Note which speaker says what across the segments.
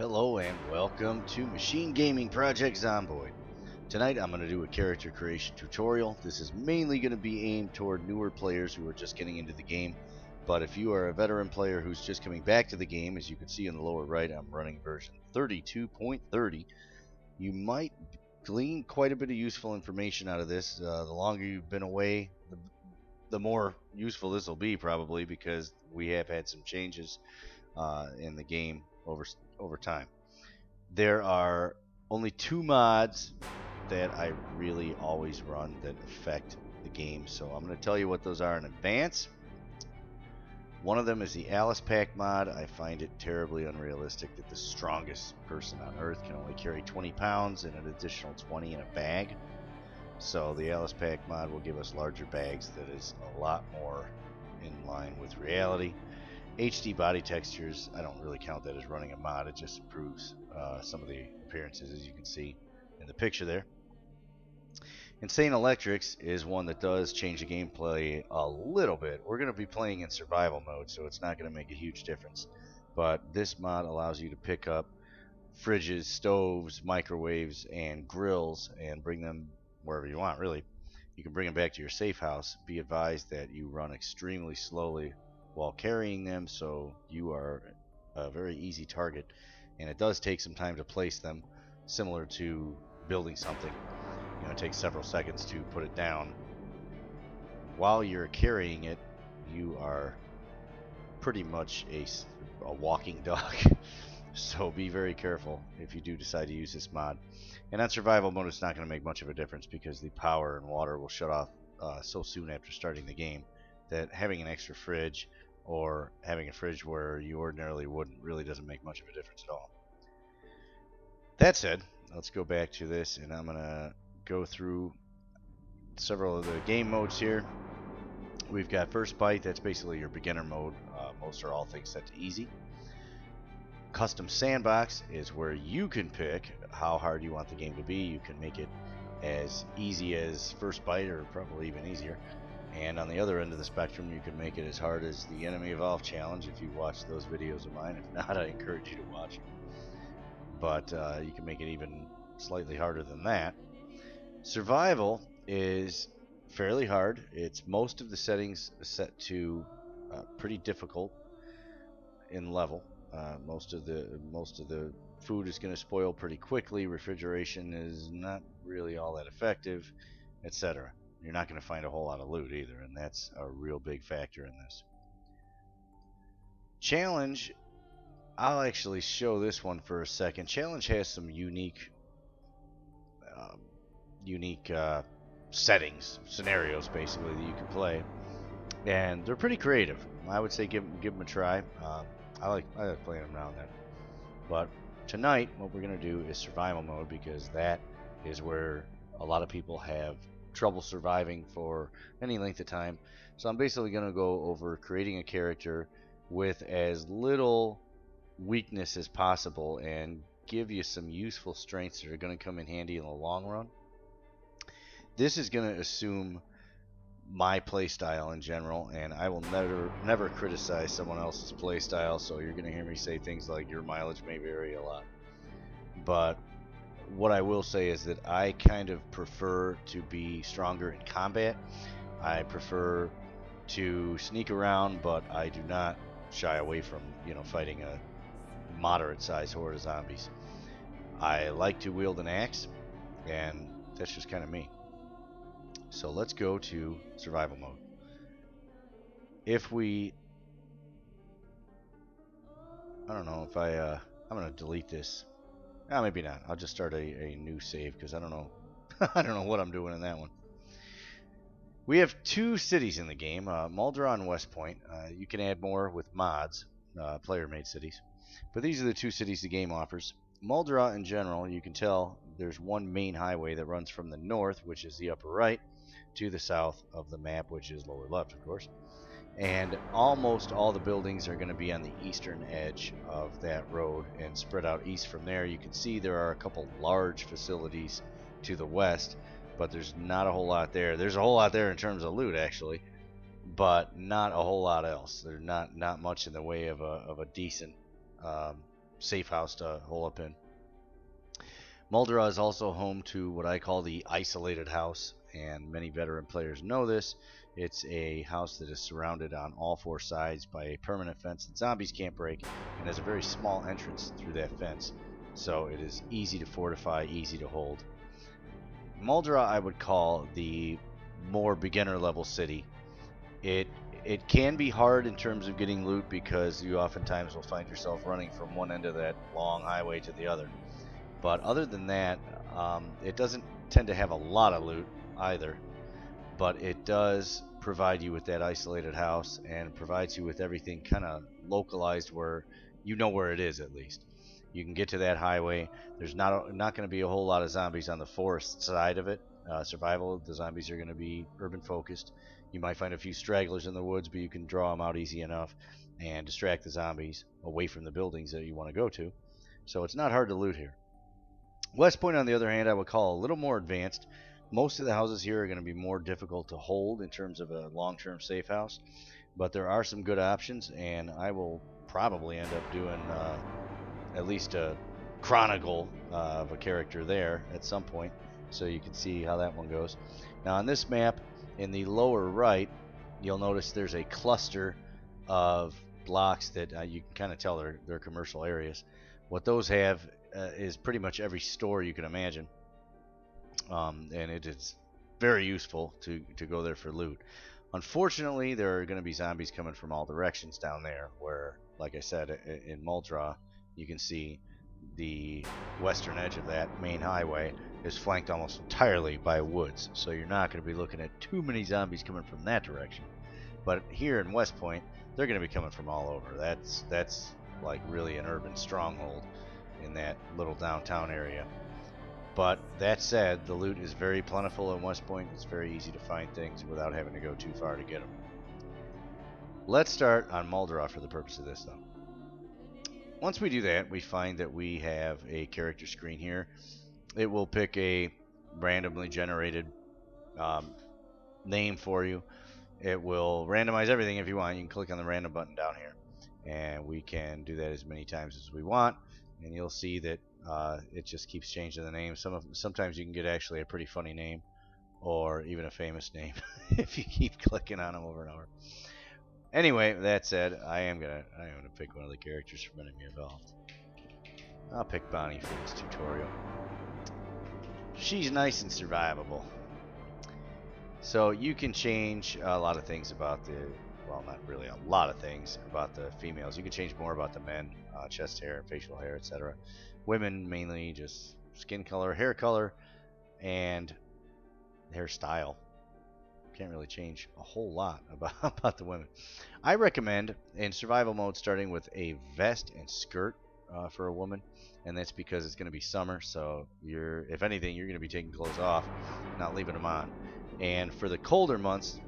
Speaker 1: Hello and welcome to Machine Gaming Project Zomboid. Tonight I'm going to do a character creation tutorial. This is mainly going to be aimed toward newer players who are just getting into the game. But if you are a veteran player who's just coming back to the game, as you can see in the lower right, I'm running version 32.30. You might glean quite a bit of useful information out of this. The longer you've been away, the more useful this will be probably, because we have had some changes in the game over time. There are only two mods that I really always run that affect the game, so I'm going to tell you what those are in advance. One of them is the Alice Pack mod. I find it terribly unrealistic that the strongest person on Earth can only carry 20 pounds and an additional 20 in a bag. So the Alice Pack mod will give us larger bags that is a lot more in line with reality. HD body textures, I don't really count that as running a mod. It just improves some of the appearances, as you can see in the picture there. Insane Electrics is one that does change the gameplay a little bit. We're going to be playing in survival mode, so it's not going to make a huge difference. But this mod allows you to pick up fridges, stoves, microwaves, and grills and bring them wherever you want, really. You can bring them back to your safe house. Be advised that you run extremely slowly while carrying them, so you are a very easy target, and it does take some time to place them, similar to building something. It takes several seconds to put it down. While you're carrying it, you are pretty much a walking dog. So be very careful if you do decide to use this mod. And on survival mode, it's not going to make much of a difference because the power and water will shut off so soon after starting the game that having an extra fridge or having a fridge where you ordinarily wouldn't really doesn't make much of a difference at all. That said, let's go back to this, and I'm going to go through several of the game modes here. We've got First Bite, that's basically your beginner mode. Most or all things set to easy. Custom Sandbox is where you can pick how hard you want the game to be. You can make it as easy as First Bite, or probably even easier. And on the other end of the spectrum, you can make it as hard as the Enemy Evolve Challenge if you watch those videos of mine. If not, I encourage you to watch them. But you can make it even slightly harder than that. Survival is fairly hard. It's most of the settings set to pretty difficult in level. Most of the food is going to spoil pretty quickly. Refrigeration is not really all that effective, etc. You're not going to find a whole lot of loot either, and that's a real big factor in this. Challenge, I'll actually show this one for a second. Challenge has some unique settings, scenarios basically that you can play, and they're pretty creative. I would say give them a try. I like playing them now and then. But tonight, what we're going to do is survival mode, because that is where a lot of people have trouble surviving for any length of time. So I'm basically going to go over creating a character with as little weakness as possible and give you some useful strengths that are going to come in handy in the long run. This is going to assume my playstyle in general, and I will never criticize someone else's playstyle, so you're going to hear me say things like your mileage may vary a lot. But what I will say is that I kind of prefer to be stronger in combat. I prefer to sneak around, but I do not shy away from fighting a moderate-sized horde of zombies. I like to wield an axe, and that's just kind of me. So let's go to survival mode. If we, I don't know if I'm gonna delete this. Maybe not. I'll just start a new save, because I don't know I don't know what I'm doing in that one. We have two cities in the game, Muldraugh and West Point. You can add more with mods, player-made cities, but these are the two cities the game offers. Muldraugh in general, you can tell there's one main highway that runs from the north, which is the upper right, to the south of the map, which is lower left, of course. And almost all the buildings are going to be on the eastern edge of that road and spread out east from there. You can see there are a couple large facilities to the west, but there's not a whole lot there. There's a whole lot there in terms of loot, actually, but not a whole lot else. There's not much in the way of a decent safe house to hole up in. Muldra is also home to what I call the isolated house, and many veteran players know this. It's a house that is surrounded on all four sides by a permanent fence that zombies can't break, and has a very small entrance through that fence, so it is easy to fortify, easy to hold. Muldra I would call the more beginner level city. It it can be hard in terms of getting loot because you oftentimes will find yourself running from one end of that long highway to the other. But other than that, it doesn't tend to have a lot of loot either. But it does provide you with that isolated house and provides you with everything kind of localized where you know where it is at least. You can get to that highway. There's not going to be a whole lot of zombies on the forest side of it. Survival, the zombies are going to be urban focused. You might find a few stragglers in the woods, but you can draw them out easy enough and distract the zombies away from the buildings that you want to go to. So it's not hard to loot here. West Point, on the other hand, I would call a little more advanced. Most of the houses here are going to be more difficult to hold in terms of a long-term safe house, but there are some good options, and I will probably end up doing at least a chronicle of a character there at some point, so you can see how that one goes. Now on this map, in the lower right, you'll notice there's a cluster of blocks that you can kind of tell they're commercial areas. What those have is pretty much every store you can imagine, and it is very useful to go there for loot. Unfortunately, there are going to be zombies coming from all directions down there, where, like I said, in Muldra, you can see the western edge of that main highway is flanked almost entirely by woods, so you're not going to be looking at too many zombies coming from that direction. But here in West Point, they're going to be coming from all over. That's like really an urban stronghold in that little downtown area. But that said, the loot is very plentiful in West Point. It's very easy to find things without having to go too far to get them. Let's start on Muldra for the purpose of this, though. Once we do that, we find that we have a character screen here. It will pick a randomly generated name for you. It will randomize everything if you want. You can click on the random button down here, and we can do that as many times as we want. And you'll see that it just keeps changing the name. Sometimes you can get actually a pretty funny name, or even a famous name if you keep clicking on them over and over. Anyway, that said, I am gonna pick one of the characters from Enemy Evolved. I'll pick Bonnie for this tutorial. She's nice and survivable. So you can change a lot of things about the, well, not really a lot of things about the females. You can change more about the men, chest hair, facial hair, etc. Women mainly just skin color, and hairstyle. Can't really change a whole lot about the women. I recommend in survival mode starting with a vest and skirt for a woman, and that's because it's going to be summer, so if anything, you're going to be taking clothes off, not leaving them on. And for the colder months,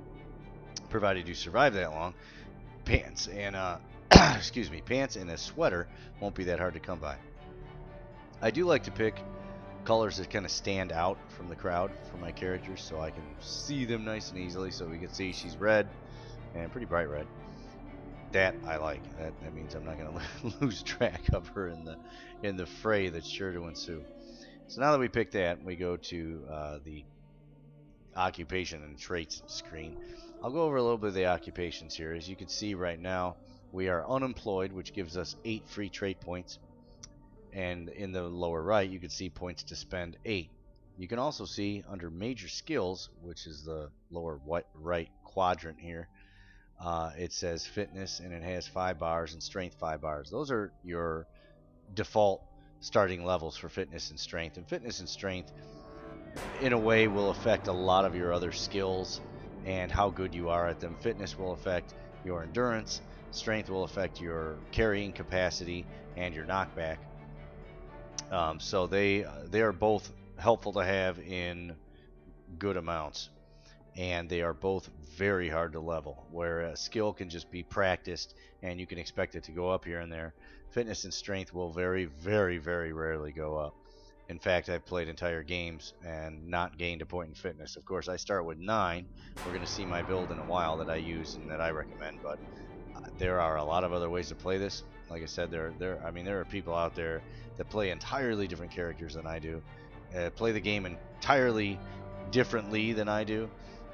Speaker 1: provided you survive that long, pants and excuse me, pants and a sweater won't be that hard to come by. I do like to pick colors that kind of stand out from the crowd for my characters, so I can see them nice and easily. So we can see she's red, and pretty bright red. That I like. That means I'm not going to lose track of her in the fray that's sure to ensue. So now that we pick that, we go to the occupation and traits screen. I'll go over a little bit of the occupations here. As you can see right now, we are unemployed, which gives us 8 free trait points. And in the lower right, you can see points to spend 8. You can also see under major skills, which is the lower right quadrant here, it says fitness, and it has 5 bars, and strength 5 bars. Those are your default starting levels for fitness and strength. And fitness and strength, in a way, will affect a lot of your other skills and how good you are at them. Fitness will affect your endurance. Strength will affect your carrying capacity and your knockback. So they are both helpful to have in good amounts, and they are both very hard to level, where a skill can just be practiced and you can expect it to go up here and there. Fitness and strength will very, very, very rarely go up. In fact, I've played entire games and not gained a point in fitness. Of course, I start with 9. We're going to see my build in a while that I use and that I recommend, but there are a lot of other ways to play this. Like I said, I mean, there are people out there that play entirely different characters than I do, play the game entirely differently than I do,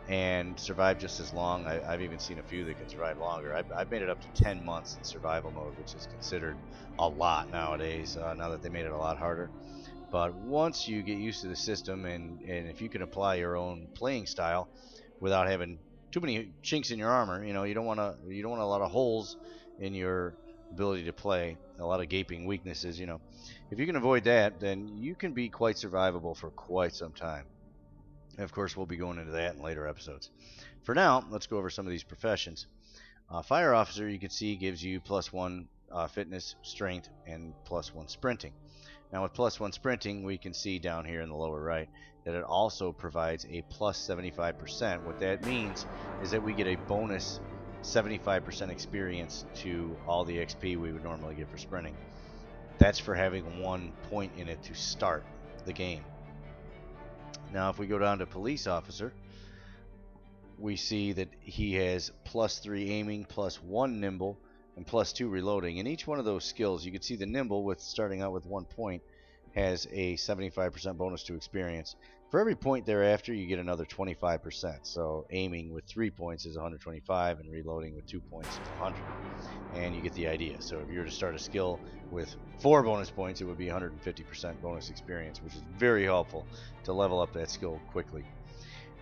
Speaker 1: and survive just as long. I've even seen a few that can survive longer. I've made it up to 10 months in survival mode, which is considered a lot nowadays, now that they made it a lot harder. But once you get used to the system, and if you can apply your own playing style without having too many chinks in your armor, you don't want a lot of holes in your ability to play, a lot of gaping weaknesses. If you can avoid that, then you can be quite survivable for quite some time. And of course, we'll be going into that in later episodes. For now, let's go over some of these professions. Fire officer, you can see, gives you +1 fitness, strength, and +1 sprinting. Now with +1 sprinting, we can see down here in the lower right that it also provides a +75%. What that means is that we get a bonus 75% experience to all the XP we would normally get for sprinting. That's for having 1 point in it to start the game. Now if we go down to police officer, we see that he has +3 aiming, +1 nimble, and +2 reloading. And each one of those skills, you can see the nimble, with starting out with 1 point, has a 75% bonus to experience. For every point thereafter, you get another 25%. So aiming with 3 points is 125, and reloading with 2 points is 100. And you get the idea. So if you were to start a skill with 4 bonus points, it would be 150% bonus experience, which is very helpful to level up that skill quickly.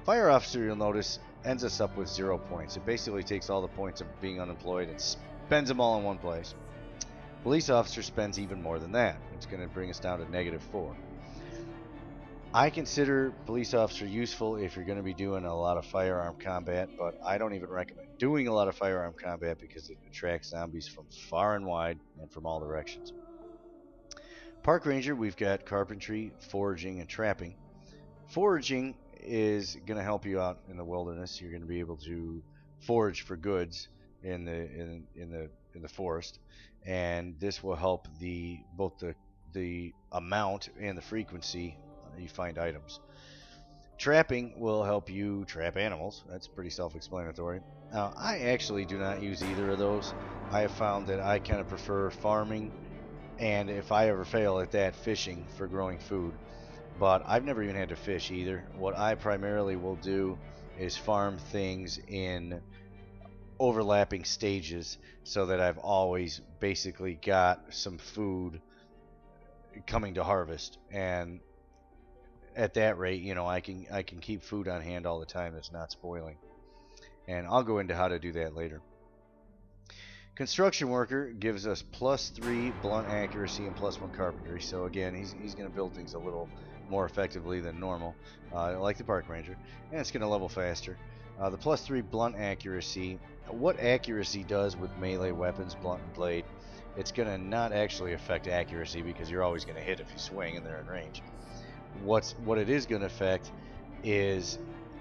Speaker 1: Fire officer, you'll notice, ends us up with 0 points. It basically takes all the points of being unemployed and spends them all in one place. Police officer spends even more than that. It's going to bring us down to -4. I consider police officer useful if you're going to be doing a lot of firearm combat, but I don't even recommend doing a lot of firearm combat because it attracts zombies from far and wide and from all directions. Park ranger, we've got carpentry, foraging, and trapping. Foraging is going to help you out in the wilderness. You're going to be able to forage for goods in the forest, and this will help both the amount and the frequency you find items. Trapping will help you trap animals. That's pretty self-explanatory. Now, I actually do not use either of those. I have found that I kind of prefer farming, and if I ever fail at that, fishing for growing food. But I've never even had to fish either. What I primarily will do is farm things in overlapping stages so that I've always basically got some food coming to harvest, and at that rate, I can keep food on hand all the time that's not spoiling. And I'll go into how to do that later. Construction worker gives us +3 blunt accuracy and +1 carpentry. So again, he's going to build things a little more effectively than normal, like the park ranger, and it's going to level faster. The +3 blunt accuracy, what accuracy does with melee weapons, blunt and blade, it's going to not actually affect accuracy because you're always going to hit if you swing and they're in range. What it is going to affect is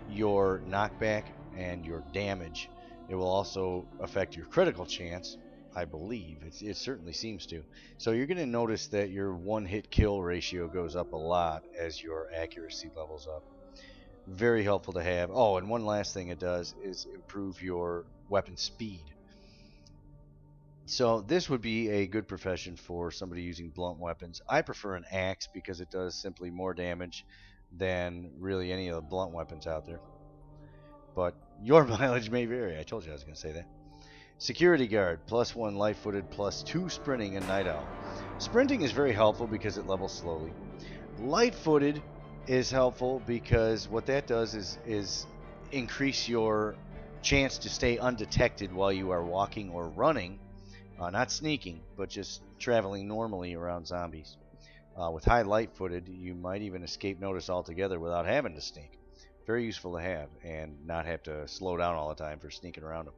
Speaker 1: your knockback and your damage. It will also affect your critical chance, I believe. It certainly seems to. So you're going to notice that your one-hit kill ratio goes up a lot as your accuracy levels up. Very helpful to have. Oh, and one last thing it does is improve your weapon speed. So this would be a good profession for somebody using blunt weapons. I prefer an axe because it does simply more damage than really any of the blunt weapons out there. But your mileage may vary. I told you I was going to say that. Security guard, +1 light-footed, +2 sprinting, and night owl. Sprinting is very helpful because it levels slowly. Light-footed is helpful because what that does is increase your chance to stay undetected while you are walking or running. Not sneaking, but just traveling normally around zombies. With high light-footed, you might even escape notice altogether without having to sneak. Very useful to have and not have to slow down all the time for sneaking around them.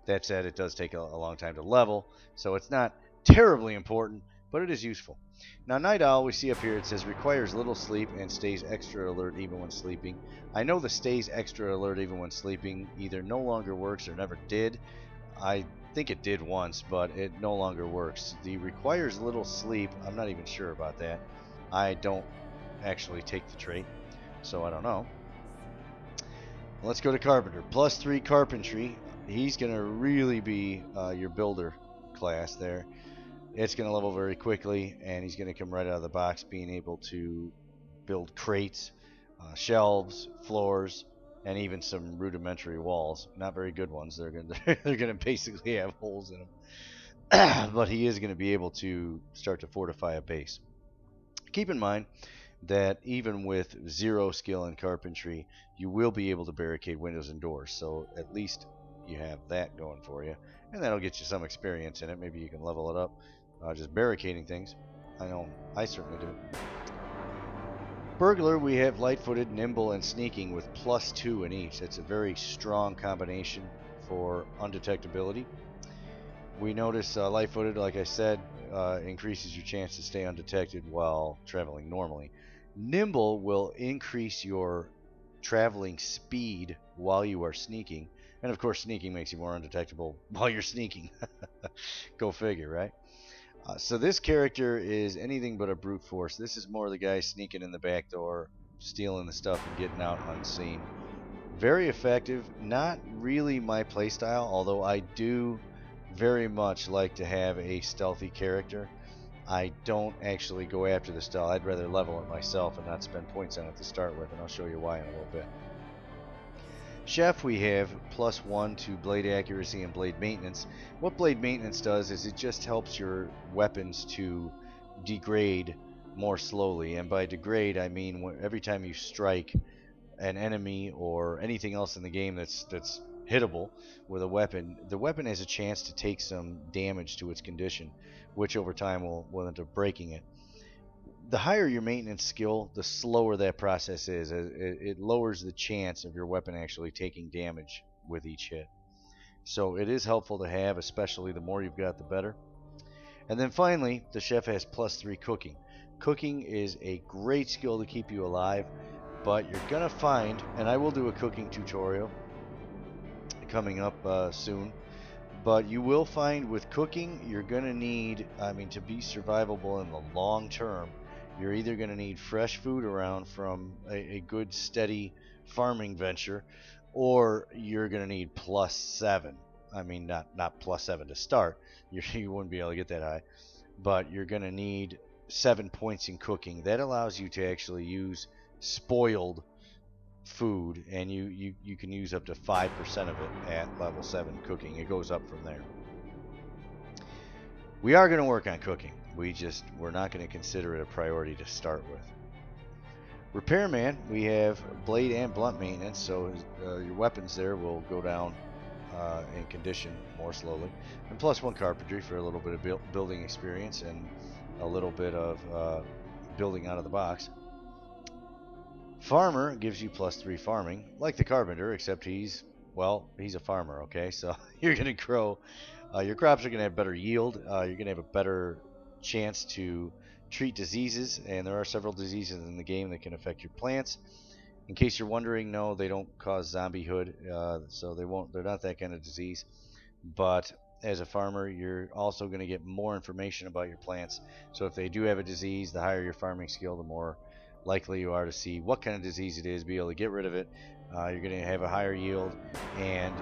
Speaker 1: That said, it does take a long time to level, so it's not terribly important, but it is useful. Now, Night Owl, we see up here, it says requires little sleep and stays extra alert even when sleeping. I know the stays extra alert even when sleeping either no longer works or never did. I think it did once, but it no longer works. The requires little sleep, I'm not even sure about that. I don't actually take the trait, so I don't know. Let's go to Carpenter. +3 carpentry. He's going to really be your builder class there. it's going to level very quickly, and he's going to come right out of the box being able to build crates, shelves, floors, and even some rudimentary walls. Not very good ones. They're going to basically have holes in them. But he is going to be able to start to fortify a base. Keep in mind that even with 0 skill in carpentry, you will be able to barricade windows and doors. So at least you have that going for you, and that'll get you some experience in it. Maybe you can level it up just barricading things. I know I certainly do. Burglar, we have light-footed, nimble, and sneaking with +2 in each. That's a very strong combination for undetectability. We notice light-footed, like I said, increases your chance to stay undetected while traveling normally. Nimble will increase your traveling speed while you are sneaking. And of course, sneaking makes you more undetectable while you're sneaking. Go figure, right? So this character is anything but a brute force. This is more the guy sneaking in the back door, stealing the stuff and getting out unseen. Very effective. Not really my playstyle, although I do very much like to have a stealthy character. I don't actually go after the stealth. I'd rather level it myself and not spend points on it to start with, and I'll show you why in a little bit. Chef, we have +1 to blade accuracy and blade maintenance. What blade maintenance does is it just helps your weapons to degrade more slowly, and by degrade I mean every time you strike an enemy or anything else in the game that's hittable with a weapon, the weapon has a chance to take some damage to its condition, which over time will end up breaking it. The higher your maintenance skill, the slower that process is. It lowers the chance of your weapon actually taking damage with each hit. So it is helpful to have, especially the more you've got, the better. And then finally, the chef has +3 cooking. Cooking is a great skill to keep you alive, but you're going to find, and I will do a cooking tutorial coming up soon, but you will find with cooking, you're going to need, to be survivable in the long term, you're either going to need fresh food around from a good steady farming venture, or you're going to need +7. Not +7 to start. You wouldn't be able to get that high, but you're going to need 7 points in cooking. That allows you to actually use spoiled food, and you can use up to 5% of it at level 7 cooking. It goes up from there. We are going to work on cooking. We're not going to consider it a priority to start with. Repairman, we have blade and blunt maintenance, so your weapons there will go down in condition more slowly. And +1 carpentry for a little bit of building experience and a little bit of building out of the box. Farmer gives you +3 farming, like the carpenter, except he's a farmer, okay? So you're going to grow, your crops are going to have better yield, you're going to have a better chance to treat diseases, and there are several diseases in the game that can affect your plants. In case you're wondering, no, they don't cause zombiehood, so they're not that kind of disease. But as a farmer, you're also going to get more information about your plants. So if they do have a disease, the higher your farming skill, the more likely you are to see what kind of disease it is, be able to get rid of it. You're going to have a higher yield, and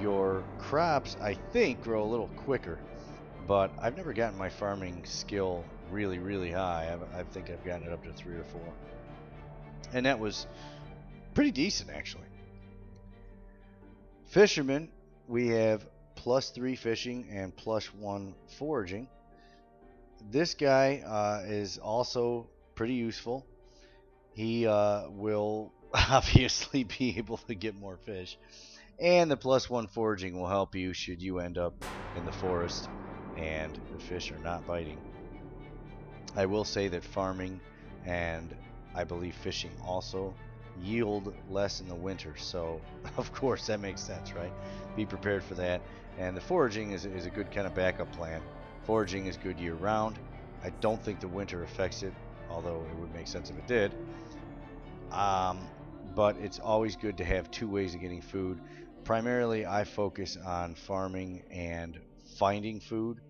Speaker 1: your crops, I think, grow a little quicker. But I've never gotten my farming skill really, really high. I think I've gotten it up to 3 or 4. And that was pretty decent, actually. Fisherman, we have +3 fishing and +1 foraging. This guy is also pretty useful. He will obviously be able to get more fish. And the +1 foraging will help you should you end up in the forest and the fish are not biting. I will say that farming and I believe fishing also yield less in the winter, so of course that makes sense, right? Be prepared for that. And the foraging is a good kind of backup plan. Foraging is good year round. I don't think the winter affects it, although it would make sense if it did. But it's always good to have 2 ways of getting food. Primarily I focus on farming and finding food.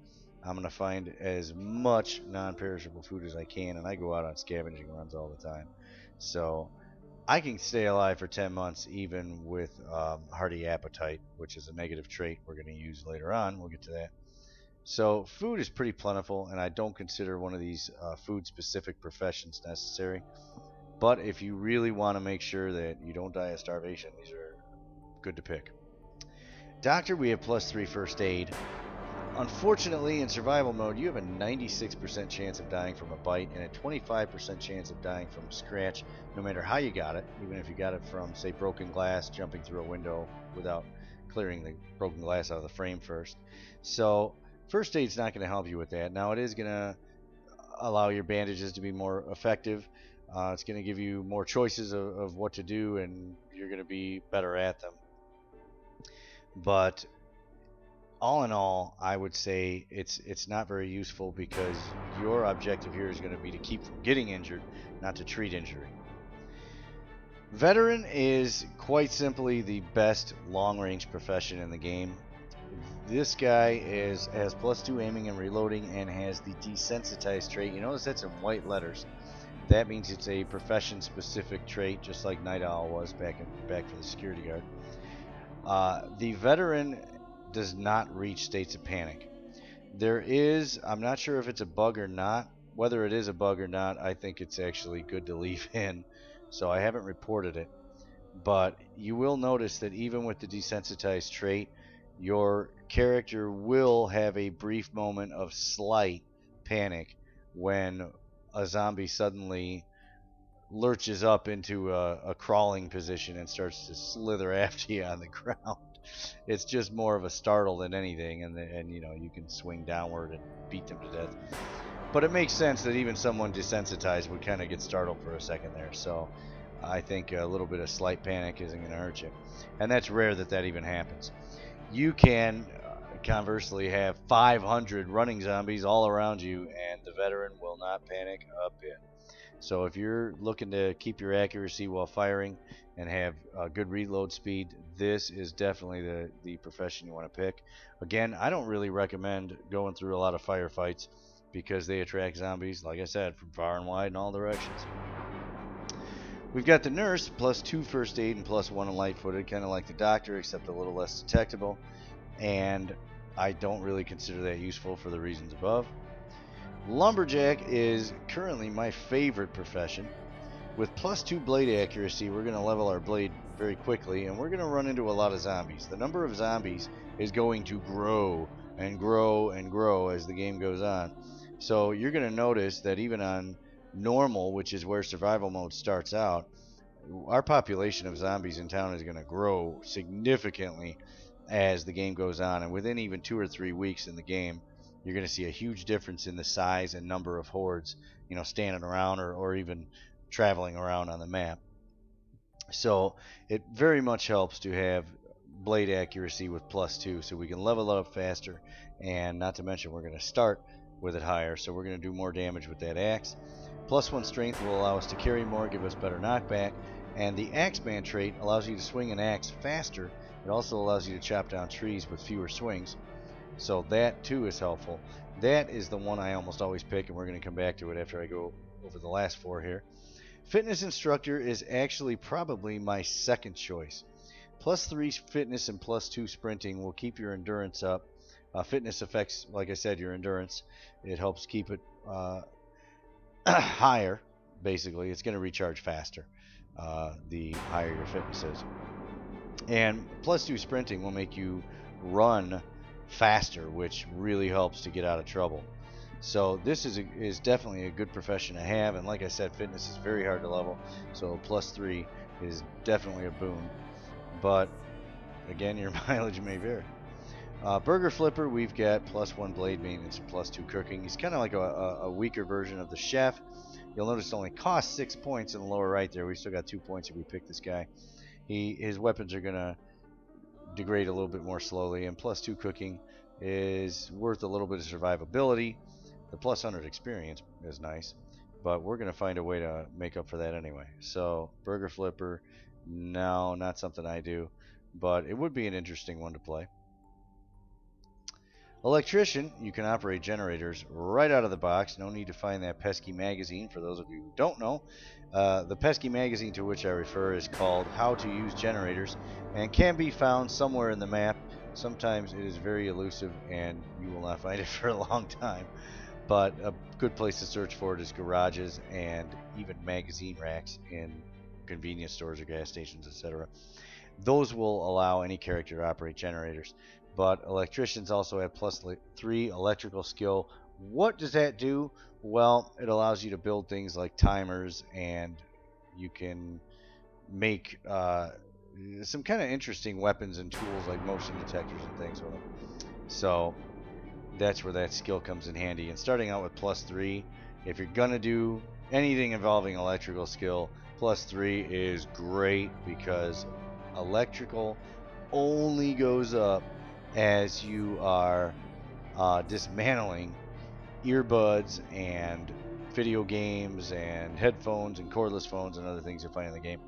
Speaker 1: I'm going to find as much non-perishable food as I can, and I go out on scavenging runs all the time. So I can stay alive for 10 months even with hearty appetite, which is a negative trait we're going to use later on. We'll get to that. So food is pretty plentiful, and I don't consider one of these food-specific professions necessary. But if you really want to make sure that you don't die of starvation, these are good to pick. Doctor, we have +3 first aid. Unfortunately, in survival mode, you have a 96% chance of dying from a bite and a 25% chance of dying from a scratch, no matter how you got it, even if you got it from, say, broken glass, jumping through a window without clearing the broken glass out of the frame first. So, first aid's not going to help you with that. Now, it is going to allow your bandages to be more effective. It's going to give you more choices of what to do, and you're going to be better at them. But all in all, I would say it's not very useful because your objective here is going to be to keep from getting injured, not to treat injury. Veteran is quite simply the best long-range profession in the game. This guy has +2 aiming and reloading and has the desensitized trait. You notice that's in white letters. That means it's a profession-specific trait, just like Night Owl was back for the security guard. The veteran does not reach states of panic. There is, I'm not sure if it's a bug or not. Whether it is a bug or not, I think it's actually good to leave in, so I haven't reported it. But you will notice that even with the desensitized trait, your character will have a brief moment of slight panic when a zombie suddenly lurches up into a crawling position and starts to slither after you on the ground. It's just more of a startle than anything, and you know, you can swing downward and beat them to death. But it makes sense that even someone desensitized would kind of get startled for a second there. So I think a little bit of slight panic isn't going to hurt you, and that's rare that even happens. You can conversely have 500 running zombies all around you, and the veteran will not panic a bit. So if you're looking to keep your accuracy while firing and have good reload speed, this is definitely the profession you want to pick. Again, I don't really recommend going through a lot of firefights because they attract zombies, like I said, from far and wide in all directions. We've got the nurse, +2 first aid and +1 in light-footed, kind of like the doctor, except a little less detectable. And I don't really consider that useful for the reasons above. Lumberjack is currently my favorite profession. With +2 blade accuracy, we're going to level our blade very quickly, and we're going to run into a lot of zombies. The number of zombies is going to grow and grow and grow as the game goes on. So you're going to notice that even on normal, which is where survival mode starts out, our population of zombies in town is going to grow significantly as the game goes on. And within even 2 or 3 weeks in the game, you're going to see a huge difference in the size and number of hordes, you know, standing around or even traveling around on the map. So it very much helps to have blade accuracy with +2 so we can level up faster, and not to mention we're going to start with it higher, so we're going to do more damage with that axe. +1 strength will allow us to carry more, give us better knockback, and the Axeman trait allows you to swing an axe faster. It also allows you to chop down trees with fewer swings. So that too is helpful. That is the one I almost always pick, and we're going to come back to it after I go over the last 4 here. Fitness instructor is actually probably my second choice. +3 fitness and +2 sprinting will keep your endurance up. Fitness affects, like I said, your endurance. It helps keep it higher. Basically, it's going to recharge faster the higher your fitness is. And +2 sprinting will make you run faster, which really helps to get out of trouble. So this is definitely a good profession to have, and like I said, fitness is very hard to level, so +3 is definitely a boon. But again, your mileage may vary. Burger Flipper, we've got +1 blade maintenance and +2 cooking. He's kind of like a weaker version of the chef. You'll notice it only costs 6 points in the lower right there. We still got 2 points if we pick this guy. His weapons are going to degrade a little bit more slowly, and +2 cooking is worth a little bit of survivability. The +100 experience is nice, but we're going to find a way to make up for that anyway. So Burger Flipper, no, not something I do, but it would be an interesting one to play. Electrician, you can operate generators right out of the box. No need to find that pesky magazine. For those of you who don't know, the pesky magazine to which I refer is called How to Use Generators and can be found somewhere in the map Sometimes it is very elusive and you will not find it for a long time. But a good place to search for it is garages and even magazine racks in convenience stores or gas stations, etc. Those will allow any character to operate generators. But electricians also have +3 electrical skill. What does that do? Well, it allows you to build things like timers, and you can make some kind of interesting weapons and tools like motion detectors and things with them. So that's where that skill comes in handy. And starting out with +3, if you're gonna do anything involving electrical skill, +3 is great because electrical only goes up as you are dismantling earbuds and video games and headphones and cordless phones and other things you find in the game,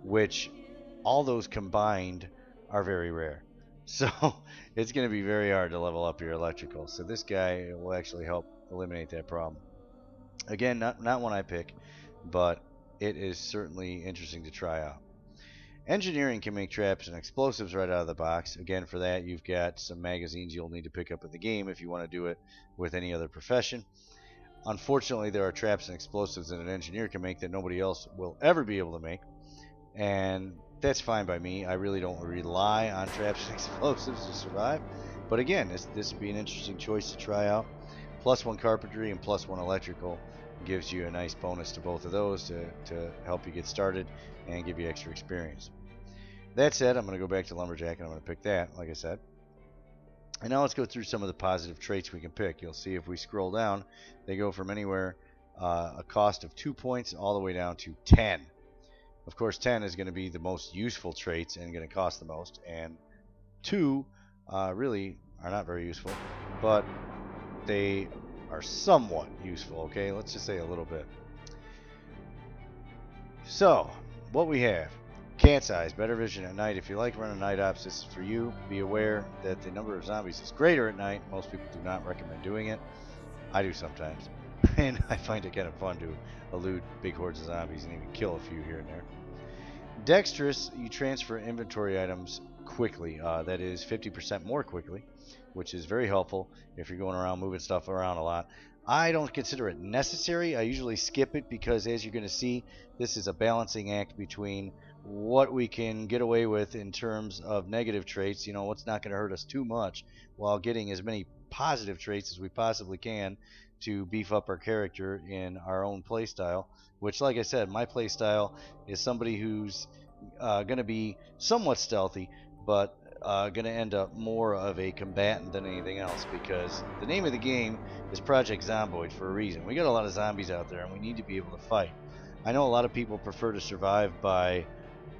Speaker 1: which all those combined are very rare. So it's going to be very hard to level up your electrical. So this guy will actually help eliminate that problem. Again, not one I pick, but it is certainly interesting to try out. Engineering can make traps and explosives right out of the box. Again, for that, you've got some magazines you'll need to pick up in the game if you want to do it with any other profession. Unfortunately, there are traps and explosives that an engineer can make that nobody else will ever be able to make. And that's fine by me. I really don't rely on traps and explosives to survive. But again, this would be an interesting choice to try out. +1 carpentry and +1 electrical gives you a nice bonus to both of those to help you get started and give you extra experience. That said, I'm going to go back to Lumberjack and I'm going to pick that, like I said. And now let's go through some of the positive traits we can pick. You'll see if we scroll down, they go from anywhere a cost of 2 points all the way down to 10. Of course, 10 is going to be the most useful traits and going to cost the most, and 2 really are not very useful, but they are somewhat useful, okay? Let's just say a little bit. So, what we have: cat's eyes, better vision at night. If you like running night ops, this is for you. Be aware that the number of zombies is greater at night. Most people do not recommend doing it. I do sometimes, and I find it kind of fun to elude big hordes of zombies and even kill a few here and there. Dexterous, you transfer inventory items quickly. That is 50% more quickly, which is very helpful if you're going around moving stuff around a lot. I don't consider it necessary. I usually skip it because, as you're going to see, this is a balancing act between what we can get away with in terms of negative traits, what's not going to hurt us too much, while getting as many positive traits as we possibly can to beef up our character in our own playstyle. Which, like I said, my playstyle is somebody who's going to be somewhat stealthy, but going to end up more of a combatant than anything else, because the name of the game is Project Zomboid for a reason. We got a lot of zombies out there and we need to be able to fight. I know a lot of people prefer to survive by,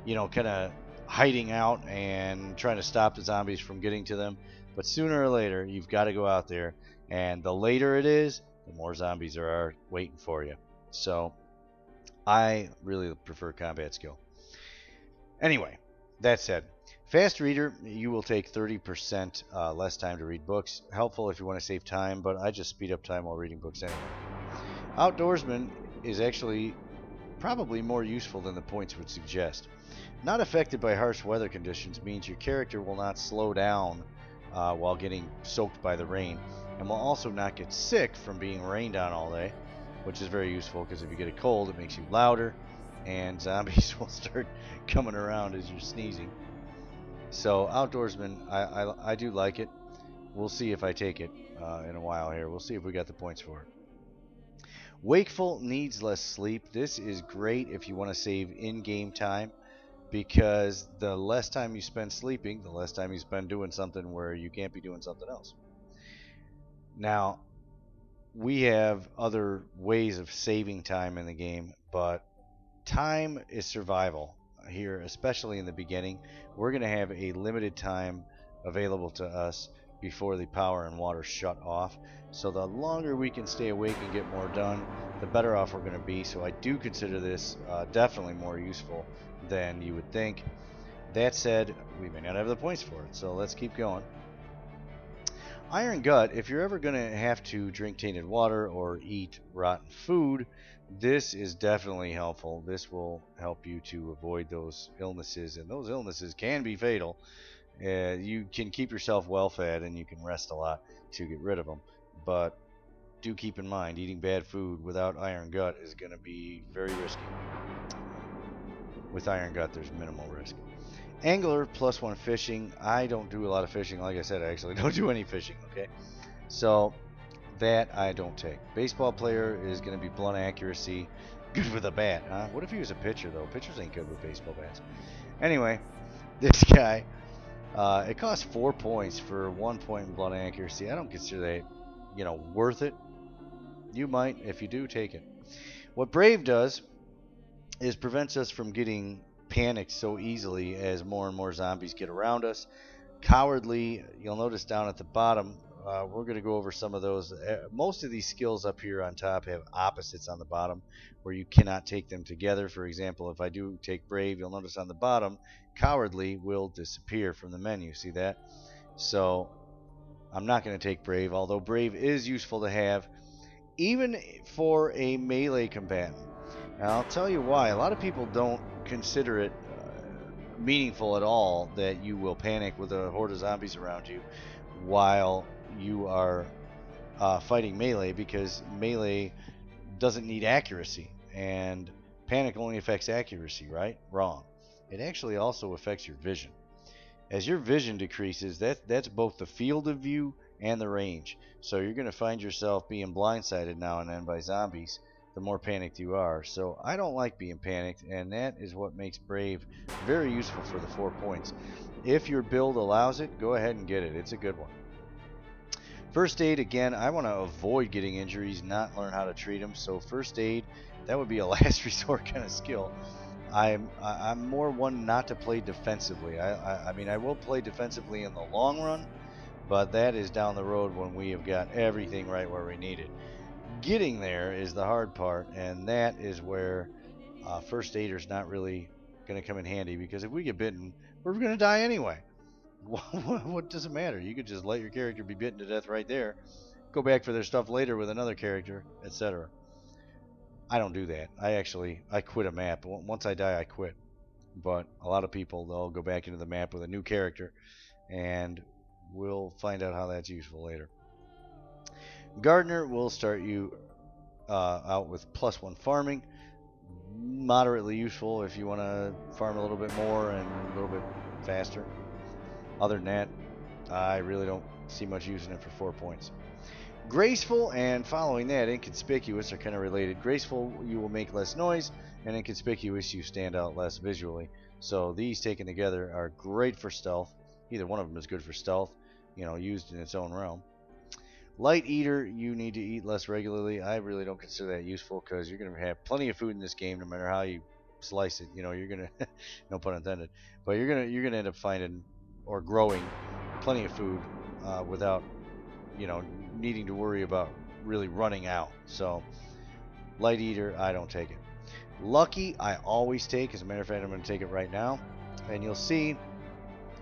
Speaker 1: kind of hiding out and trying to stop the zombies from getting to them, but sooner or later you've got to go out there, and the later it is, the more zombies there are waiting for you. So I really prefer combat skill. Anyway, that said, fast reader, you will take 30% less time to read books. Helpful if you want to save time, but I just speed up time while reading books anyway. Outdoorsman is actually probably more useful than the points would suggest. Not affected by harsh weather conditions means your character will not slow down while getting soaked by the rain, and will also not get sick from being rained on all day, which is very useful because if you get a cold, it makes you louder, and zombies will start coming around as you're sneezing. So Outdoorsman, I do like it. We'll see if I take it in a while here. We'll see if we got the points for it. Wakeful needs less sleep. This is great if you want to save in-game time, because the less time you spend sleeping, the less time you spend doing something where you can't be doing something else. Now, we have other ways of saving time in the game, but time is survival here, especially in the beginning. We're going to have a limited time available to us before the power and water shut off. So the longer we can stay awake and get more done, the better off we're going to be. So I do consider this definitely more useful than you would think. That said, we may not have the points for it, so let's keep going. Iron Gut, if you're ever going to have to drink tainted water or eat rotten food, this is definitely helpful. This will help you to avoid those illnesses, and those illnesses can be fatal. You can keep yourself well fed and you can rest a lot to get rid of them. But do keep in mind, eating bad food without iron gut is going to be very risky. With iron gut, there's minimal risk. Angler +1 fishing. I don't do a lot of fishing. Like I said, I actually don't do any fishing. Okay, so that I don't take. Baseball player is going to be blunt accuracy. Good with a bat, huh? What if he was a pitcher, though? Pitchers ain't good with baseball bats. Anyway, this guy, it costs 4 points for 1 point in blunt accuracy. I don't consider that, worth it. You might. If you do, take it. What Brave does is prevents us from getting panicked so easily as more and more zombies get around us. Cowardly, you'll notice down at the bottom, we're going to go over some of those. Most of these skills up here on top have opposites on the bottom where you cannot take them together. For example, if I do take Brave, you'll notice on the bottom, Cowardly will disappear from the menu. See that? So I'm not going to take Brave, although Brave is useful to have, even for a melee combatant. And I'll tell you why. A lot of people don't consider it meaningful at all that you will panic with a horde of zombies around you while you are fighting melee, because melee doesn't need accuracy, and panic only affects accuracy, right? Wrong. It actually also affects your vision. As your vision decreases, that's both the field of view and the range. So you're going to find yourself being blindsided now and then by zombies the more panicked you are. So I don't like being panicked, and that is what makes Brave very useful for the 4 points. If your build allows it, go ahead and get it. It's a good one. First aid, again, I want to avoid getting injuries, not learn how to treat them. So first aid, that would be a last resort kind of skill. I'm more one not to play defensively. I mean, I will play defensively in the long run, but that is down the road when we have got everything right where we need it. Getting there is the hard part, and that is where first aider's not really going to come in handy, because if we get bitten, we're going to die anyway. What does it matter? You could just let your character be bitten to death right there, go back for their stuff later with another character, etc. I don't do that. I quit a map. Once I die, I quit. But a lot of people, they'll go back into the map with a new character, and we'll find out how that's useful later. Gardener will start you out with +1 farming. Moderately useful if you want to farm a little bit more and a little bit faster. Other than that, I really don't see much use in it for 4 points. Graceful and following that, inconspicuous are kind of related. Graceful, you will make less noise, and inconspicuous, you stand out less visually. So these taken together are great for stealth. Either one of them is good for stealth, used in its own realm. Light eater, you need to eat less regularly. I really don't consider that useful, because you're going to have plenty of food in this game no matter how you slice it. You're going to, no pun intended, but you're going to end up finding or growing plenty of food without needing to worry about really running out. So light eater, I don't take it. Lucky, I always take. As a matter of fact, I'm going to take it right now, and you'll see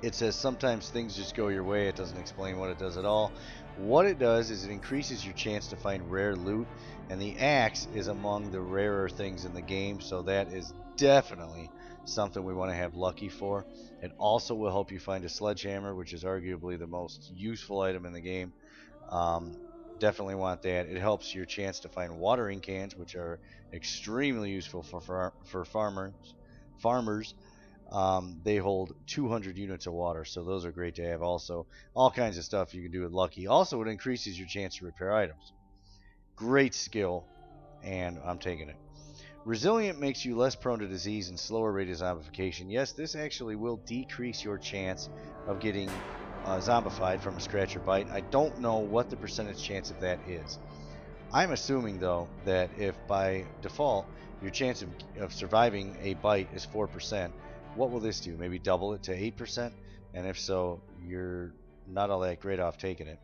Speaker 1: it says sometimes things just go your way. It doesn't explain what it does at all. What it does is it increases your chance to find rare loot, and the axe is among the rarer things in the game, so that is definitely something we want to have lucky for. It also will help you find a sledgehammer, which is arguably the most useful item in the game. Definitely want that. It helps your chance to find watering cans, which are extremely useful for farmers. They hold 200 units of water, so those are great to have. Also, all kinds of stuff you can do with lucky. Also, it increases your chance to repair items. Great skill, and I'm taking it. Resilient makes you less prone to disease and slower rate of zombification. Yes, this actually will decrease your chance of getting zombified from a scratch or bite. I don't know what the percentage chance of that is. I'm assuming, though, that if by default your chance of surviving a bite is 4%, what will this do? Maybe double it to 8%? And if so, you're not all that great off taking it.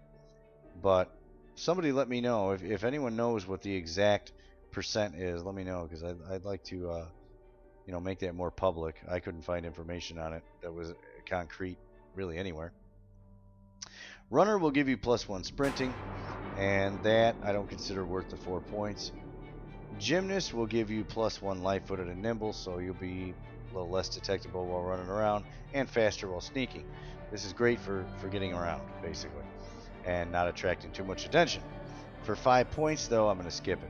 Speaker 1: But somebody let me know. If anyone knows what the exact percent is, let me know, because I'd like to make that more public. I couldn't find information on it that was concrete really anywhere. Runner will give you +1 sprinting, and that I don't consider worth the 4 points. Gymnast will give you +1 light-footed and nimble, so you'll be a little less detectable while running around, and faster while sneaking. This is great for getting around, basically, and not attracting too much attention. For 5 points, though, I'm going to skip it.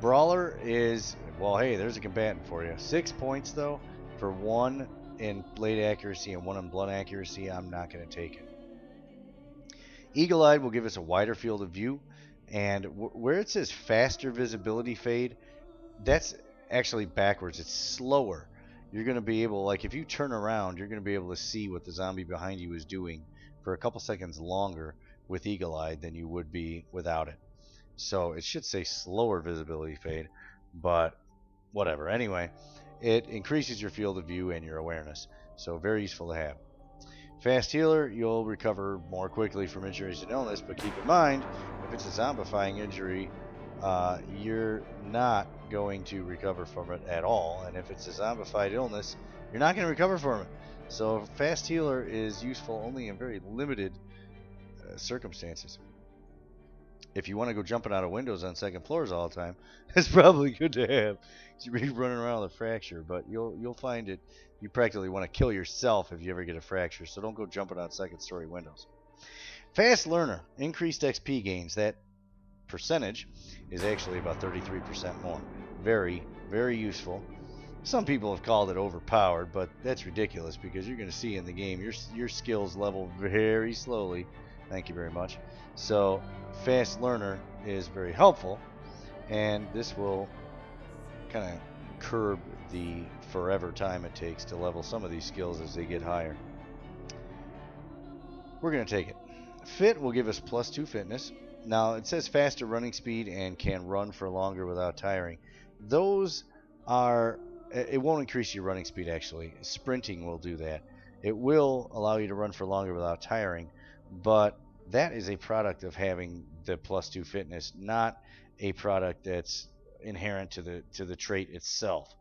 Speaker 1: Brawler is, well, hey, there's a combatant for you. 6 points, though, for 1 in blade accuracy and 1 in blunt accuracy. I'm not going to take it. Eagle-Eyed will give us a wider field of view, and where it says faster visibility fade, that's actually backwards. It's slower. You're going to be able, like, if you turn around, you're going to be able to see what the zombie behind you is doing for a couple seconds longer with Eagle-Eyed than you would be without it. So it should say slower visibility fade, but whatever. Anyway, it increases your field of view and your awareness, so very useful to have. Fast Healer, you'll recover more quickly from injuries and illness, but keep in mind, if it's a zombifying injury, you're not going to recover from it at all. And if it's a zombified illness, you're not going to recover from it. So Fast Healer is useful only in very limited circumstances. If you want to go jumping out of windows on second floors all the time, it's probably good to have. You'll be running around with a fracture, but you'll find it. You practically want to kill yourself if you ever get a fracture, so don't go jumping out second-story windows. Fast Learner, increased XP gains. That percentage is actually about 33% more. Very, very useful. Some people have called it overpowered, but that's ridiculous because you're going to see in the game your skills level very slowly. Thank you very much. So Fast Learner is very helpful, and this will kind of curb the forever time it takes to level some of these skills as they get higher. We're going to take it. Fit will give us +2 fitness. Now, it says faster running speed and can run for longer without tiring. Those are, it won't increase your running speed actually. Sprinting will do that. It will allow you to run for longer without tiring, but that is a product of having the +2 fitness, not a product that's inherent to the trait itself.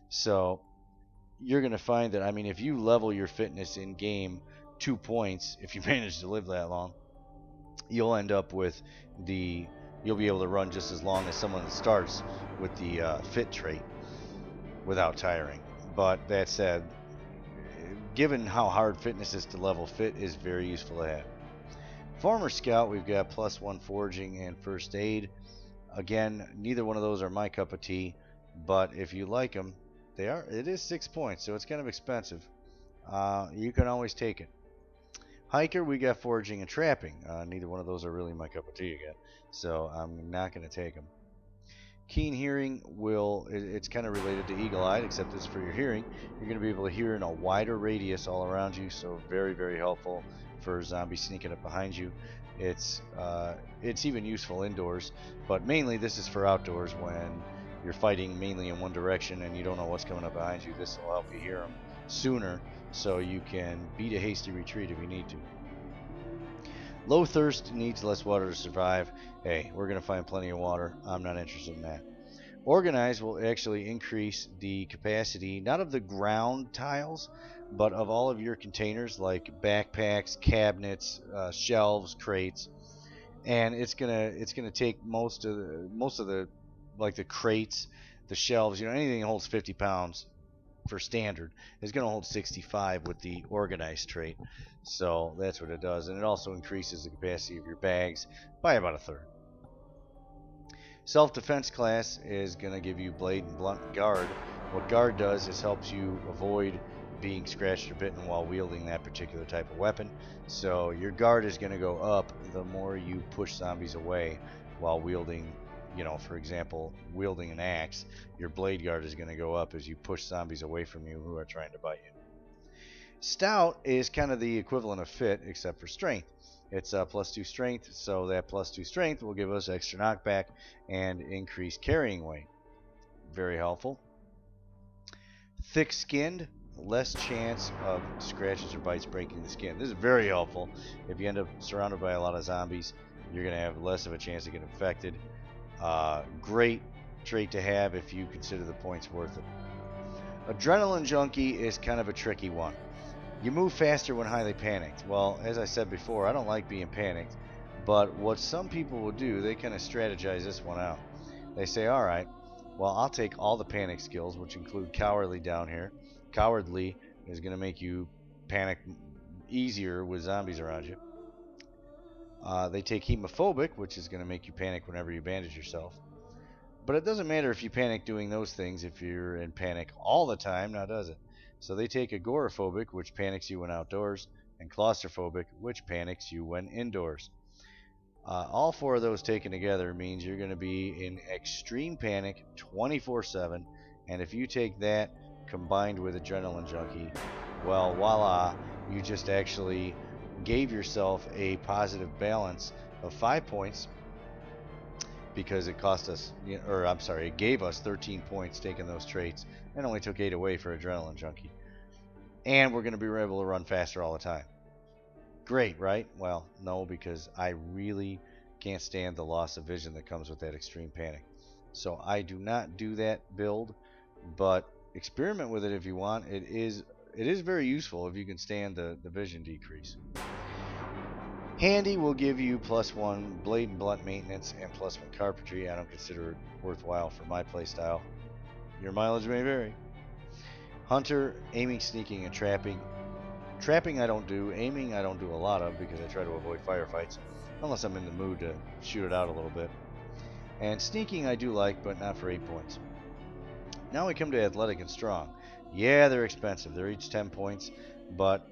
Speaker 1: So you're going to find that, I mean, if you level your fitness in game 2 points, if you manage to live that long, you'll end up with you'll be able to run just as long as someone that starts with the fit trait without tiring. But that said, given how hard fitness is to level, fit is very useful to have. Farmer Scout, we've got +1 foraging and first aid. Again, neither one of those are my cup of tea, but if you like them, it is 6 points, so it's kind of expensive. You can always take it. Hiker, we got foraging and trapping. Neither one of those are really my cup of tea again, so I'm not going to take them. Keen hearing it's kind of related to eagle-eyed, except it's for your hearing. You're going to be able to hear in a wider radius all around you, so very, very helpful for zombies sneaking up behind you. It's even useful indoors, but mainly this is for outdoors when you're fighting mainly in one direction and you don't know what's coming up behind you. This will help you hear them sooner, so you can beat a hasty retreat if you need to. Low thirst needs less water to survive. Hey, we're going to find plenty of water. I'm not interested in that. Organize will actually increase the capacity, not of the ground tiles, but of all of your containers like backpacks, cabinets, shelves, crates. And it's gonna take most of the like the crates, the shelves, anything that holds 50 pounds for standard is going to hold 65 with the organized trait. So that's what it does, and it also increases the capacity of your bags by about a third. Self-defense class is going to give you blade and blunt guard. What guard does is helps you avoid being scratched or bitten while wielding that particular type of weapon. So your guard is going to go up the more you push zombies away while wielding, for example, wielding an axe. Your blade guard is going to go up as you push zombies away from you who are trying to bite you. Stout is kind of the equivalent of fit, except for strength. It's +2 strength, so that +2 strength will give us extra knockback and increased carrying weight. Very helpful. Thick-skinned, less chance of scratches or bites breaking the skin. This is very helpful. If you end up surrounded by a lot of zombies, you're going to have less of a chance to get infected. Great trait to have if you consider the points worth it. Adrenaline Junkie is kind of a tricky one. You move faster when highly panicked. Well, as I said before, I don't like being panicked, but what some people will do, they kind of strategize this one out. They say, all right, well, I'll take all the panic skills, which include Cowardly down here. Cowardly is going to make you panic easier with zombies around you. They take hemophobic, which is going to make you panic whenever you bandage yourself. But it doesn't matter if you panic doing those things if you're in panic all the time, now does it? So they take agoraphobic, which panics you when outdoors, and claustrophobic, which panics you when indoors. All four of those taken together means you're going to be in extreme panic 24/7. And if you take that combined with adrenaline junkie, well, voila, you just actually gave yourself a positive balance of 5 points because it cost us, or I'm sorry, it gave us 13 points taking those traits and only took 8 away for adrenaline junkie. And we're going to be able to run faster all the time. Great, right? Well, no, because I really can't stand the loss of vision that comes with that extreme panic. So I do not do that build, but experiment with it if you want. It is very useful if you can stand the vision decrease. Handy will give you +1 blade and blunt maintenance and +1 carpentry. I don't consider it worthwhile for my playstyle. Your mileage may vary. Hunter, aiming, sneaking, and trapping. Trapping I don't do. Aiming I don't do a lot of because I try to avoid firefights, unless I'm in the mood to shoot it out a little bit. And sneaking I do like, but not for 8 points. Now we come to athletic and strong. Yeah, they're expensive. They're each 10 points, but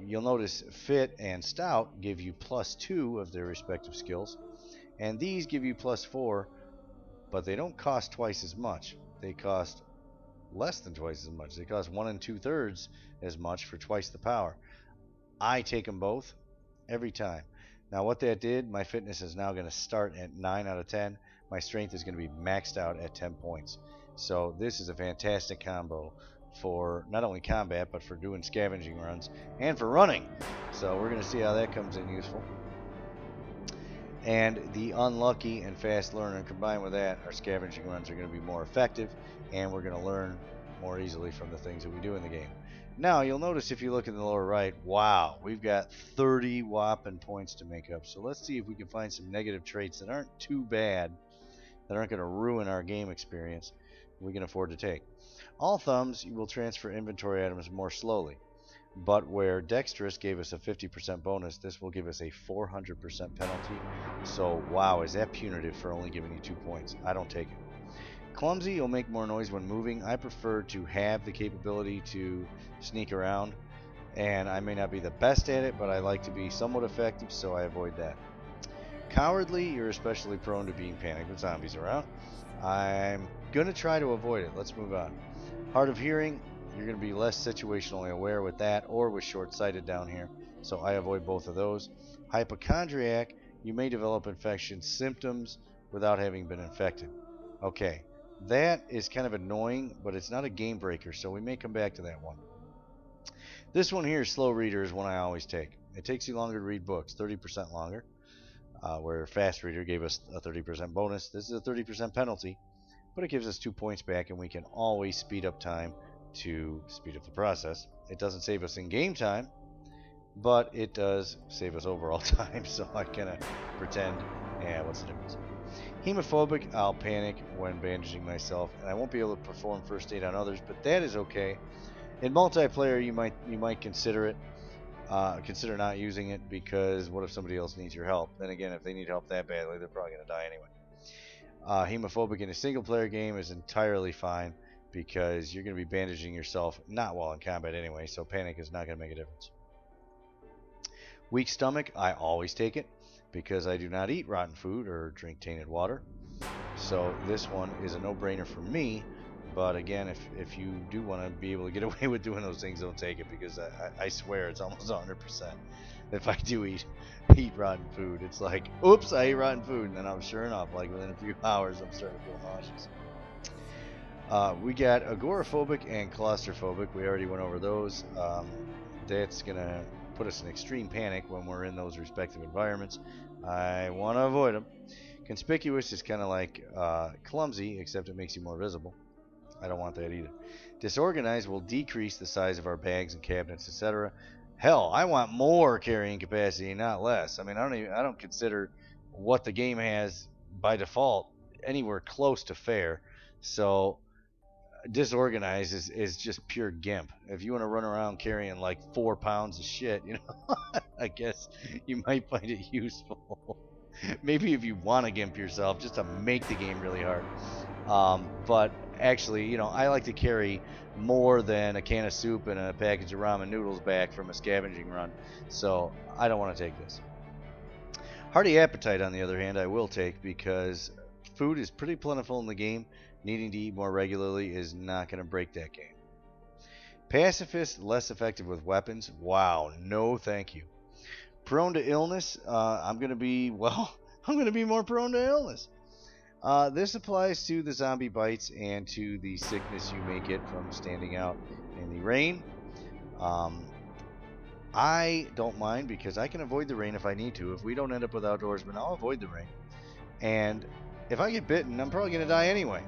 Speaker 1: you'll notice fit and stout give you +2 of their respective skills, and these give you +4, but they don't cost twice as much. They cost less than twice as much. They cost 1 2/3 as much for twice the power. I take them both every time. Now what that did, my fitness is now going to start at 9 out of 10. My strength is going to be maxed out at 10 points. So this is a fantastic combo for not only combat, but for doing scavenging runs and for running. So we're going to see how that comes in useful. And the unlucky and fast learner combined with that, our scavenging runs are going to be more effective, and we're going to learn more easily from the things that we do in the game. Now, you'll notice if you look in the lower right, wow, we've got 30 whopping points to make up. So let's see if we can find some negative traits that aren't too bad, that aren't going to ruin our game experience, we can afford to take. All thumbs, you will transfer inventory items more slowly. But where dexterous gave us a 50% bonus, this will give us a 400% penalty. So, wow, is that punitive for only giving you 2 points? I don't take it. Clumsy, you'll make more noise when moving. I prefer to have the capability to sneak around, and I may not be the best at it, but I like to be somewhat effective, so I avoid that. Cowardly, you're especially prone to being panicked with zombies around. I'm going to try to avoid it. Let's move on. Hard of hearing, you're going to be less situationally aware with that or with short-sighted down here, so I avoid both of those. Hypochondriac, you may develop infection symptoms without having been infected. Okay, that is kind of annoying, but it's not a game breaker, so we may come back to that one. This one here, slow reader, is one I always take. It takes you longer to read books, 30% longer, where fast reader gave us a 30% bonus. This is a 30% penalty, but it gives us 2 points back, and we can always speed up time to speed up the process. It doesn't save us in game time, but it does save us overall time, so I kind of pretend, yeah, what's the difference? Hemophobic, I'll panic when bandaging myself, and I won't be able to perform first aid on others, but that is okay. In multiplayer, you might consider it, consider not using it, because what if somebody else needs your help? Then again, if they need help that badly, they're probably going to die anyway. Hemophobic in a single player game is entirely fine because you're going to be bandaging yourself not while in combat anyway, so panic is not going to make a difference. Weak stomach, I always take it because I do not eat rotten food or drink tainted water. So this one is a no-brainer for me, but again, if you do want to be able to get away with doing those things, don't take it, because I swear it's almost 100%. If I do eat rotten food, it's like, oops, I ate rotten food, and then I'm sure enough, like within a few hours, I'm starting to feel nauseous. We got agoraphobic and claustrophobic. We already went over those. That's gonna put us in extreme panic when we're in those respective environments. I want to avoid them. Conspicuous is kind of like clumsy, except it makes you more visible. I don't want that either. Disorganized will decrease the size of our bags and cabinets, etc. Hell, I want more carrying capacity, not less. I mean, I don't consider what the game has by default anywhere close to fair. So disorganized is just pure gimp. If you want to run around carrying like 4 pounds of shit, I guess you might find it useful. Maybe if you want to gimp yourself, just to make the game really hard. But actually, I like to carry more than a can of soup and a package of ramen noodles back from a scavenging run, so I don't want to take this. Hearty Appetite, on the other hand, I will take because food is pretty plentiful in the game. Needing to eat more regularly is not going to break that game. Pacifist, less effective with weapons. Wow, no thank you. Prone to illness, I'm going to be, I'm going to be more prone to illness. This applies to the zombie bites and to the sickness you may get from standing out in the rain. I don't mind because I can avoid the rain if I need to. If we don't end up with outdoorsmen, I'll avoid the rain. And if I get bitten, I'm probably going to die anyway.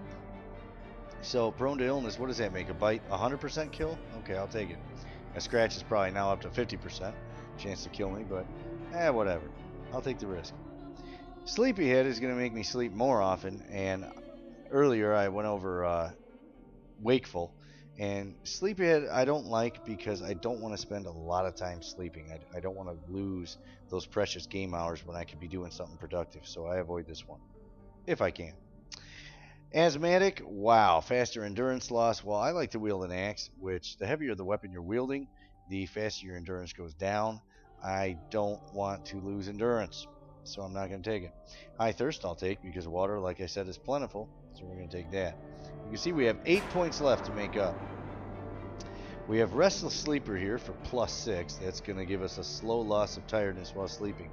Speaker 1: So prone to illness, what does that make? A bite 100% kill? Okay, I'll take it. A scratch is probably now up to 50% chance to kill me, but whatever. I'll take the risk. Sleepyhead is going to make me sleep more often, and earlier I went over Wakeful, and Sleepyhead I don't like because I don't want to spend a lot of time sleeping. I don't want to lose those precious game hours when I could be doing something productive, so I avoid this one if I can. Asthmatic, wow, faster endurance loss. Well, I like to wield an axe, which the heavier the weapon you're wielding, the faster your endurance goes down. I don't want to lose endurance, so I'm not going to take it. High thirst I'll take because water, like I said, is plentiful, so we're going to take that. You can see we have 8 points left to make up. We have Restless Sleeper here for +6. That's going to give us a slow loss of tiredness while sleeping.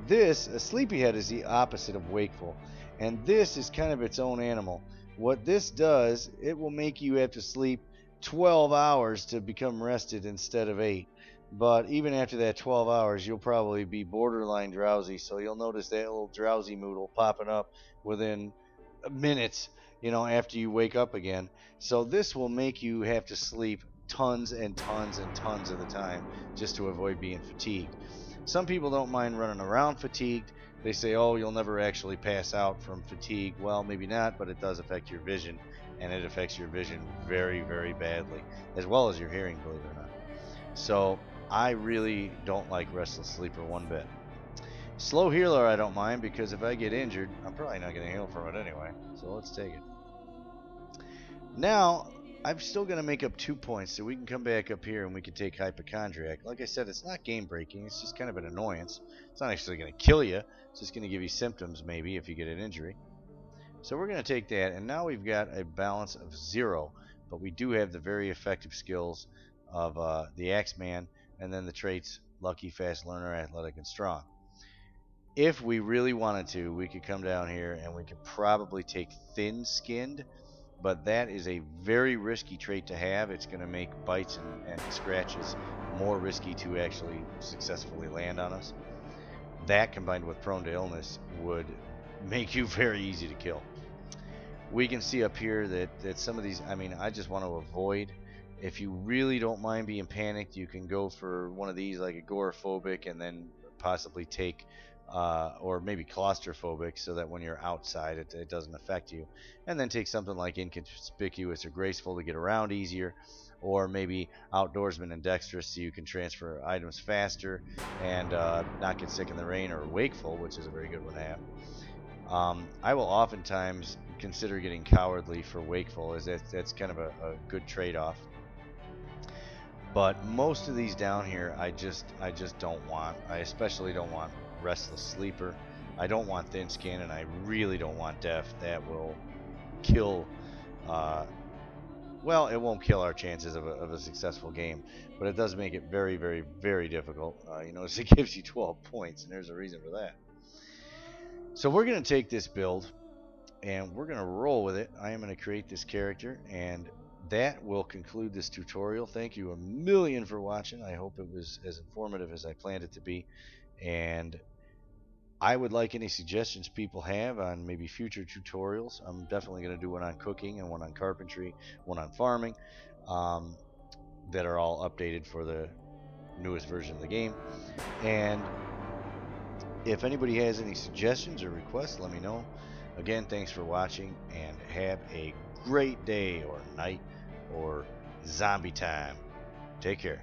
Speaker 1: A Sleepyhead, is the opposite of Wakeful, and this is kind of its own animal. What this does, it will make you have to sleep 12 hours to become rested instead of 8. But even after that 12 hours, you'll probably be borderline drowsy, so you'll notice that little drowsy moodle popping up within minutes, after you wake up again. So this will make you have to sleep tons and tons and tons of the time just to avoid being fatigued. Some people don't mind running around fatigued. They say, oh, you'll never actually pass out from fatigue. Well, maybe not, but it does affect your vision, and it affects your vision very, very badly, as well as your hearing, believe it or not. So I really don't like Restless Sleeper one bit. Slow Healer I don't mind because if I get injured, I'm probably not going to heal from it anyway, so let's take it. Now, I'm still going to make up 2 points, so we can come back up here and we can take Hypochondriac. Like I said, it's not game breaking, it's just kind of an annoyance. It's not actually going to kill you, it's just going to give you symptoms maybe if you get an injury. So we're going to take that, and now we've got a balance of 0, but we do have the very effective skills of the Axeman, and then the traits Lucky, Fast Learner, Athletic, and Strong. If we really wanted to, we could come down here and we could probably take Thin-Skinned, but that is a very risky trait to have. It's going to make bites and scratches more risky to actually successfully land on us. That combined with prone to illness would make you very easy to kill. We can see up here that some of these, I just want to avoid. If you really don't mind being panicked, you can go for one of these like Agoraphobic and then possibly take or maybe Claustrophobic, so that when you're outside it doesn't affect you, and then take something like Inconspicuous or Graceful to get around easier, or maybe Outdoorsman and Dexterous so you can transfer items faster and not get sick in the rain, or Wakeful, which is a very good one to have. I will oftentimes consider getting Cowardly for Wakeful, as that's kind of a good trade-off. But most of these down here I just don't want. I especially don't want Restless Sleeper. I don't want Thin Skin, and I really don't want Deaf. That will kill well, it won't kill our chances of a successful game, but it does make it very, very, very difficult. You notice it gives you 12 points, and there's a reason for that. So we're going to take this build, and we're going to roll with it. I am going to create this character, and that will conclude this tutorial. Thank you a million for watching. I hope it was as informative as I planned it to be, and I would like any suggestions people have on maybe future tutorials. I'm definitely going to do one on cooking and one on carpentry, one on farming, that are all updated for the newest version of the game. And if anybody has any suggestions or requests, let me know. Again, thanks for watching, and have a great day or night or zombie time. Take care.